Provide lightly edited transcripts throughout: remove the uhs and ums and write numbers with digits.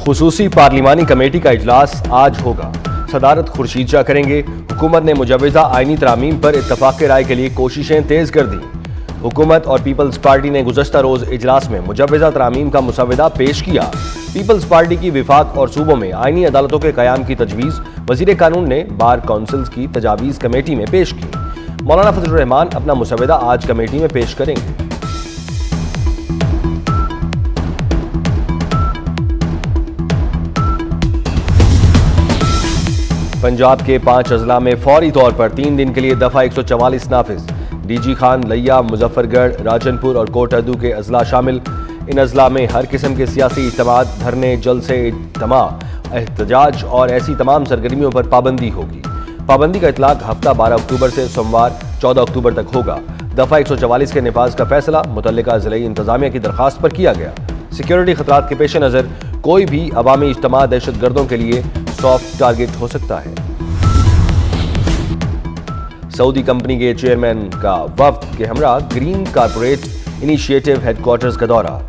खुसूसी पार्लिमानी committee का इजलास आज होगा। सदारत खुर्शीद शाह करेंगे। हुकूमत ने मुजव्वज़ा आईनी तरामीम पर इत्तफाक़ राय के लिए कोशिशें तेज कर दी। हुकूमत और पीपल्स पार्टी ने गुज़श्ता रोज इजलास में मुजव्वज़ा तरामीम का मुसवदा पेश किया। पीपल्स पार्टी की विफाक और सूबों में आईनी अदालतों के क़याम की तजवीज़ वज़ीर कानून ने बार काउंसिल्स की तजावीज़ कमेटी में पेश की। मौलाना फजलुर रहमान अपना मुसवदा आज कमेटी में पेश करेंगे। पंजाब के 5 अजला में फौरी तौर पर 3 दिन के लिए दफ़ा 144 नाफिज। डीजी खान, लिया, मुजफ्फरगढ़, राजनपुर और कोटअदू के अजला शामिल। इन अजला में हर किस्म के सियासी इज्तिमात, धरने, जलसे, इज्तिमा, एहतजाज और ऐसी तमाम सरगर्मियों पर पाबंदी होगी। पाबंदी का इतलाक हफ्ता 12 अक्टूबर से सोमवार 14 अक्टूबर तक होगा। दफ़ा 144 के नफाज का फैसला मुतल्लिका ज़िले इंतजामिया की दरख्वास्त पर किया गया। सिक्योरिटी खतरात के पेश नज़र कोई भी अवामी इज्तिमा दहशत गर्दों के लिए सॉफ्ट टारगेट हो सकता है। सऊदी कंपनी के चेयरमैन का वफ्द के हमरा ग्रीन कारपोरेट इनिशिएटिव हेडक्वार्टर्स का दौरा।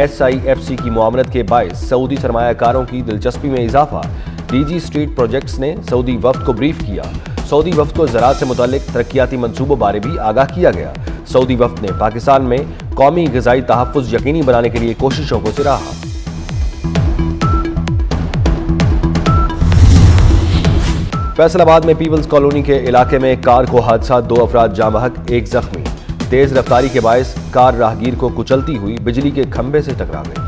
SIFC की मुआवनत के बायस सऊदी सरमायाकारों की दिलचस्पी में इजाफा। DG स्ट्रीट प्रोजेक्ट्स ने सऊदी वफ्द को ब्रीफ किया। सऊदी वफ्द को ज़राअत से मुताल्लिक तरक्याती मंसूबों बारे भी आगाह किया गया। सऊदी वफ्द ने पाकिस्तान में कौमी ग़िज़ाई तहफ़्फ़ुज़ यकीनी बनाने के लिए कोशिशों को सराहा। फैसलाबाद में पीपल्स कॉलोनी के इलाके में कार को हादसा, 2 अफराद जाँ बहक, 1 जख्मी। तेज रफ्तारी के बायस कार राहगीर को कुचलती हुई बिजली के खंभे से टकरा गई।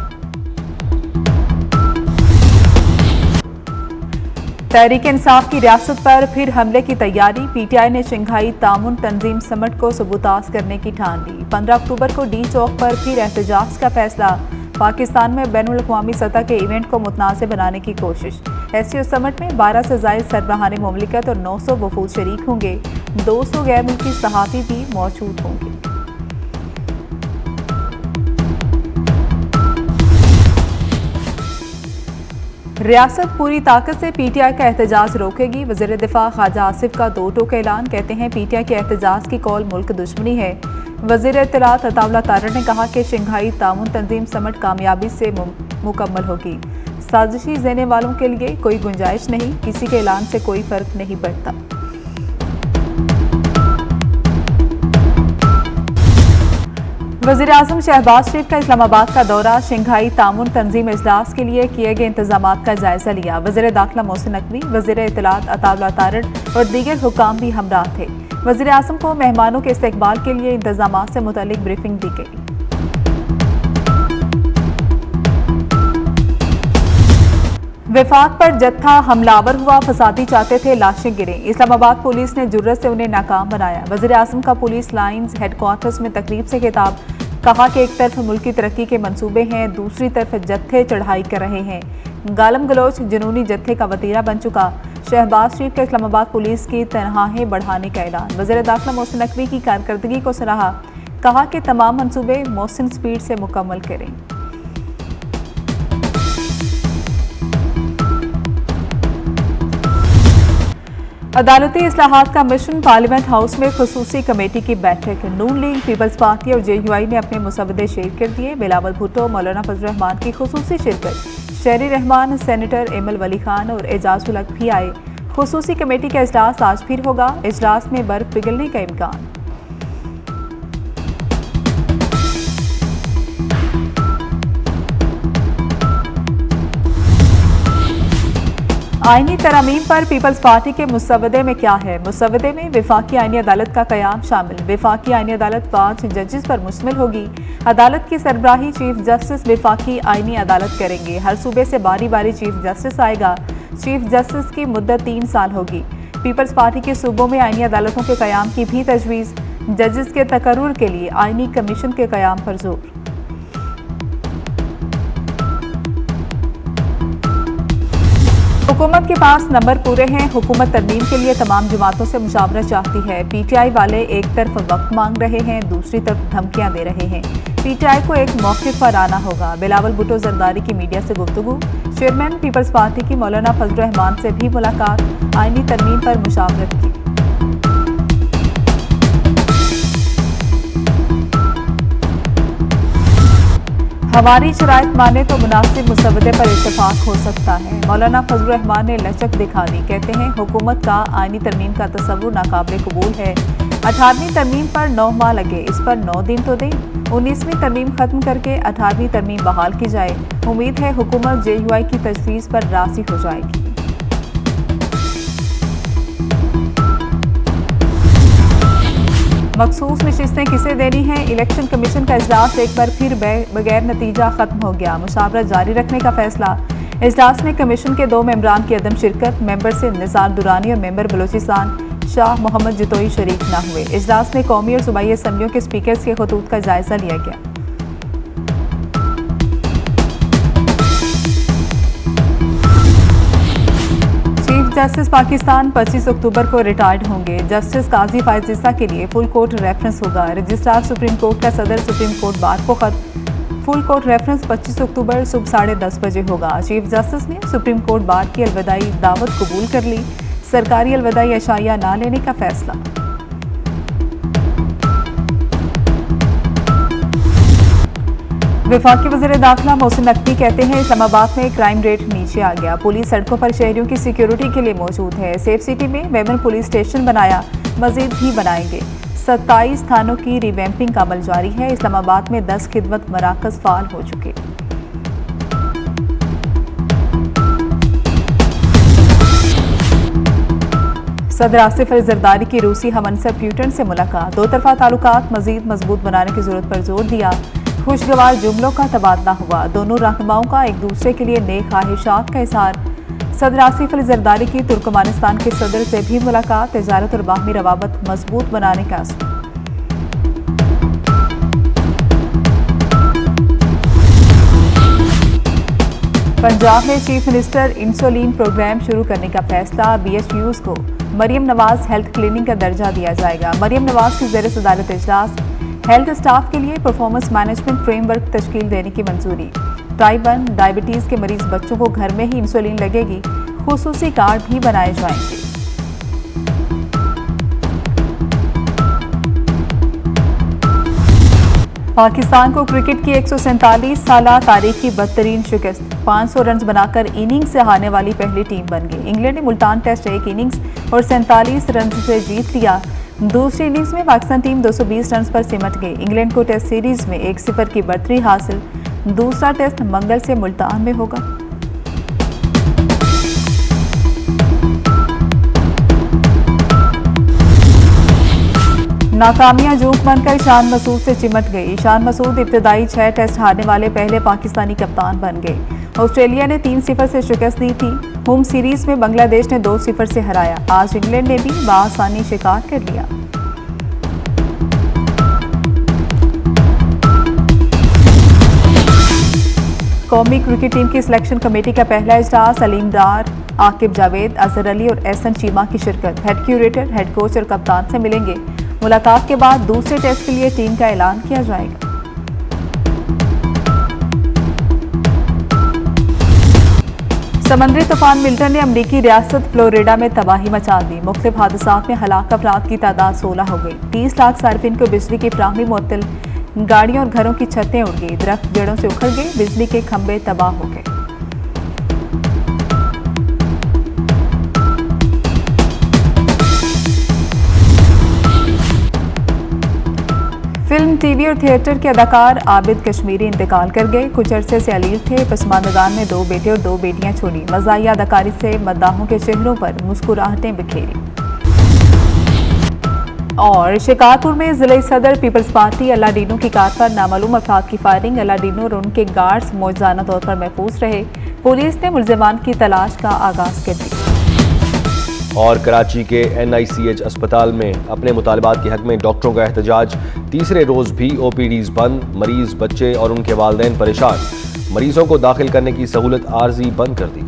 तहरीक इंसाफ की रियासत पर फिर हमले की तैयारी। PTI ने शंघाई तामुन तंजीम समिट को सबूताज करने की ठान ली। 15 अक्टूबर को डी चौक पर फिर एहतजाज का फैसला। पाकिस्तान में बैनुल अक़वामी सतह के इवेंट को मुतनाज़िर बनाने की कोशिश। SCO समिट में 12 से ज़ायद सरबराहान मुमलिकत और 900 वफूद शरीक होंगे। 200 गैर मुल्की सहाफ़ी भी मौजूद होंगे। रियासत पूरी ताकत से PTI का एहतजाज रोकेगी। वज़ीर दिफा ख्वाजा आसिफ का 2 टोक ऐलान। कहते हैं PTI के एहतजाज की कौल मुल्क दुश्मनी है। वज़ीर इत्तलात अताउल्लाह तारड़ ने कहा कि शंघाई तामुन तंजीम समिट कामयाबी से मुकम्मल होगी। साजिशी देने वालों के लिए कोई गुंजाइश नहीं, किसी के ऐलान से कोई फर्क नहीं पड़ता। वज़ीर आज़म शहबाज शरीफ का इस्लामाबाद का दौरा। शंघाई तामुन तंजीम इजलास के लिए किए गए इंतजामात का जायजा लिया। वज़ीर दाखिला मोहसिन नकवी, वज़ीर इत्तलात अताउल्लाह तारड़ और दीगर हुकाम भी हमराह थे। वज़ीर आज़म को मेहमानों के इस्तकबाल के लिए इंतजामात से मुतालिक ब्रीफिंग दी गई। विफाक पर जत्था हमलावर हुआ, फसादी चाहते थे, लाशें गिरे। इस्लामाबाद पुलिस ने जुर्रत से उन्हें नाकाम बनाया। वज़ीर आज़म का पुलिस लाइन्स हेडक्वार्टर्स में तकरीब से खिताब। कहा कि एक तरफ मुल्की तरक्की के मंसूबे हैं, दूसरी तरफ जत्थे चढ़ाई कर रहे हैं। गालम गलोच जुनूनी जत्थे का वतीरा बन चुका। शहबाज शरीफ का इस्लामाबाद पुलिस की तनख्वाहें बढ़ाने का ऐलान। वज़ीर दाखिला मोहसिन नकवी की कारकर्दगी को सराहा। कहा कि तमाम मंसूबे मोहसिन स्पीड से मुकम्मल करें। अदालती इस्लाहात का मिशन। पार्लियामेंट हाउस में खुसूसी कमेटी की बैठक। नून लीग, पीपल्स पार्टी और JUI ने अपने मुसवदे शेयर कर दिए। बिलावल भुट्टो, मौलाना फजलुर रहमान की खुसूसी शिरकत। शहरी रहमान, सेनेटर एमल वली खान और एजाजुल हक भी आए। खुसूसी कमेटी का इजलास आज फिर होगा। इजलास में बर्फ पिघलने का इम्कान। आईनी तरामीम पर पीपल्स पार्टी के मुसवदे में क्या है? मुसवदे में विफाकी आईनी अदालत का कयाम शामिल। विफाकी आईनी अदालत 5 जजेस पर मुश्तमिल होगी। अदालत की सरबराही चीफ जस्टिस विफाकी आईनी अदालत करेंगे। हर सूबे से बारी बारी चीफ जस्टिस आएगा। चीफ जस्टिस की मुद्दत 3 साल होगी। पीपल्स पार्टी के सूबों में आईनी अदालतों के कयाम की भी तजवीज़। जजेस के तकर्रुर के लिए आईनी कमीशन के कयाम पर जोर। हुकूमत के पास नंबर पूरे हैं। हुकूमत तरमीम के लिए तमाम जमातों से मुशावरत चाहती है। PTI वाले एक तरफ वक्त मांग रहे हैं, दूसरी तरफ धमकियां दे रहे हैं। PTI को एक मौक़िफ़ पर आना होगा। बिलावल भुट्टो जरदारी की मीडिया से गुफ्तगू। चेयरमैन पीपल्स पार्टी की मौलाना फजलुर रहमान से भी मुलाकात। आईनी तरमीम पर मुशावरत की। हमारी शराइत माने तो मुनासिब मुसवदे पर इत्तेफाक हो सकता है। मौलाना फजलुर रहमान ने लचक दिखा दी। कहते हैं हुकूमत का आईनी तरमीम का तसव्वुर नाकाबिल कबूल है। 18वीं तरमीम पर 9 माह लगे, इस पर 9 दिन तो दें। 19वीं तरमीम खत्म करके 18वीं तरमीम बहाल की जाए। उम्मीद है हुकूमत JUI की तजवीज़ पर राज़ी हो जाएगी। मखसूस नशिस्तें किसे देनी हैं? इलेक्शन कमीशन का इजलास एक बार फिर बगैर नतीजा खत्म हो गया। मुशावरत जारी रखने का फैसला। इजलास में कमीशन के 2 मेंबरान की अदम शिरकत, मेंबर से निज़ार दुरानी और मेंबर बलोचिस्तान शाह मोहम्मद जितोई शरीक न हुए। इजलास में कौमी और सूबाई असम्बलियों के स्पीकर्स के खतूत का जायजा लिया गया। चीफ जस्टिस पाकिस्तान 25 अक्टूबर को रिटायर्ड होंगे। जस्टिस काजी फायज ईसा के लिए फुल कोर्ट रेफरेंस होगा। रजिस्ट्रार सुप्रीम कोर्ट का सदर सुप्रीम कोर्ट बार को खत। फुल कोर्ट रेफरेंस 25 अक्टूबर सुबह 10:30 बजे होगा। चीफ जस्टिस ने सुप्रीम कोर्ट बार की अलविदाई दावत कबूल कर ली। सरकारी अलविदाई अशाया ना लेने का फैसला। वफाकी वज़ीर दाखिला मोहसिन नकवी कहते हैं इस्लामाबाद में क्राइम रेट नीचे आ गया। पुलिस सड़कों पर शहरियों की सिक्योरिटी के लिए मौजूद है। सेफ सिटी में वेमन पुलिस स्टेशन बनाया, मजीद भी बनाएंगे। 27 थानों की रिवैम्पिंग का अमल जारी है। इस्लामाबाद में 10 खिदमत मराकज फाल हो चुके। सदर आसिफ अली जरदारी की रूसी हमअंसर प्यूटन से मुलाकात। 2 तरफा ताल्लुकात मजीद मजबूत बनाने की जरूरत पर जोर दिया। खुशगवार जुमलों का तबादला हुआ। दोनों रहनुमाओं का एक दूसरे के लिए नेक ख्वाहिशात का इज़हार। सदर आसिफ अली जरदारी की तुर्कमानिस्तान के सदर से भी मुलाकात। तिजारत और बाहमी रवाबत मजबूत बनाने का अज़्म। पंजाब में चीफ मिनिस्टर इंसुलिन प्रोग्राम शुरू करने का फैसला। BHUs को मरियम नवाज हेल्थ क्लिनिक का दर्जा दिया जाएगा। मरियम नवाज की ज़ेर सदारत इजलास। हेल्थ स्टाफ के लिए परफॉर्मेंस मैनेजमेंट फ्रेमवर्क तश्कील देने की मंजूरी। टाइप 1 डायबिटीज़ के मरीज बच्चों को घर में ही इंसुलिन लगेगी। खुसूसी कार्ड भी बनाए जाएंगे। पाकिस्तान को क्रिकेट की 147 साला तारीख की बदतरीन शिकस्त। 500 रन बनाकर इनिंग्स से हारने वाली पहली टीम बन गई। इंग्लैंड ने मुल्तान टेस्ट 1 इनिंग्स और 47 रन से जीत लिया। दूसरी इनिंग्स में पाकिस्तान टीम 220 रन पर सिमट गई। इंग्लैंड को टेस्ट सीरीज में 1-0 की बढ़तरी हासिल। दूसरा टेस्ट मंगल से मुल्तान में होगा। नाकामियां जूक बनकर ईशान मसूद से चिमट गई। ईशान मसूद इब्तदाई 6 टेस्ट हारने वाले पहले पाकिस्तानी कप्तान बन गए। ऑस्ट्रेलिया ने 3-0 से शिकस्त दी थी। होम सीरीज में बांग्लादेश ने 2-0 से हराया। आज इंग्लैंड ने भी बआसानी शिकार कर लिया। कौमी क्रिकेट टीम की सिलेक्शन कमेटी का पहला इजलास। अलीम डार, आकिब जावेद, अजहर अली और एहसन चीमा की शिरकत। हेड क्यूरेटर, हेड कोच और कप्तान से मिलेंगे। मुलाकात के बाद दूसरे टेस्ट के लिए टीम का ऐलान किया जाएगा। समंदरी तूफान मिल्टन ने अमरीकी रियासत फ्लोरिडा में तबाही मचा दी। मुख्तलिफ हादसात में हलाक अफराद की तादाद 16 हो गई। 30 लाख सार्फिन को बिजली की फ्राहमी मुअत्तल। गाड़ियों और घरों की छतें उड़ गई। दरख्त जड़ों से उखड़ गए। बिजली के खंभे तबाह हो गए। फिल्म, टीवी और थिएटर के अदाकार आबिद कश्मीरी इंतकाल कर गए। कुछ अरसे से अलील थे। पसमानदान में 2 बेटे और 2 बेटियां छोड़ी। मज़ाहिया अदाकारी से मद्दाहों के चेहरों पर मुस्कुराहटें बिखेरी। और शिकारपुर में जिले सदर पीपल्स पार्टी अलाडीनो की कार पर नामालूम अफराद की फायरिंग। अलाडीनो और उनके गार्ड्स मौजूदा तौर पर महफूज रहे। पुलिस ने मुलजिमान की तलाश का आगाज कर दी। और कराची के NICH अस्पताल में अपने मुतालबात के हक में डॉक्टरों का एहतजाज। तीसरे रोज भी OPDs बंद। मरीज, बच्चे और उनके वालिदैन परेशान। मरीजों को दाखिल करने की सहूलत आर्जी बंद कर दी।